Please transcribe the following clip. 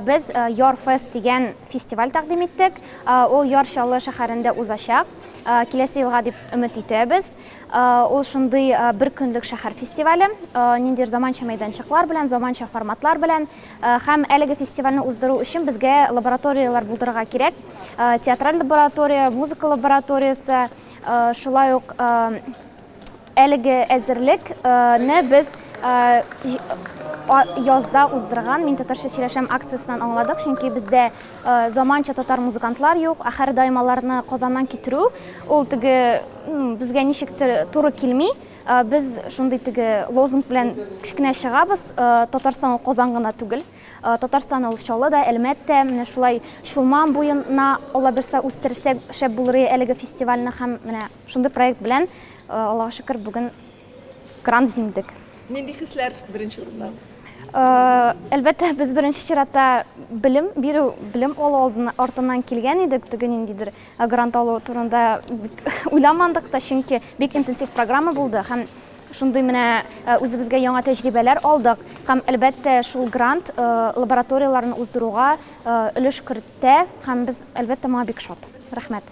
Без Ярфест дигән фестиваль тәкъдим иттек. Ул Яр Чаллы шәһәрендә узачак. Киләсе елга дип өмет итәбез. Ул шундый бер көнлек шәһәр фестивале. Ниндидер заманча мәйданчыклар белән, заманча форматлар белән һәм әлеге фестивальне уздыру өчен безгә лабораториялар булдырырга кирәк. Театраль лаборатория, музыка лабораториясе, шулай ук әлеге әзерлекне без язда уздырган Мин татарча сөйләшәм акциясеннән аңладык, чөнки бездә заманча татар музыкантлар юк, ахыр даймаларны Казаннан китерү, ул безгә ничектер туры килми. Без шундый лозунг белән кичкенә чыгабыз. Татарстан ул Казан гына түгел. Татарстан ул Чаллыда, Әлмәттә, менә шулай Чулман буена Алла берсә үстерсәк шәп булыр әлеге фестивальне һәм менә шундый проект белән Аллаһка шөкер бүген грант җиңдек. Нинди хисләр беренче урында? Әлбәттә, без беренче чиратта белем алу артыннан килгән идек. Ниндидер грант алу турында уйламадык та, чөнки бик интенсив программа булды һәм шундый менә үзебезгә яңа тәҗрибәләр алдык. Һәм әлбәттә шул грант лабораторияларны уздыруга өлеш кертә һәм без әлбәттә моңа бик шат. Рәхмәт.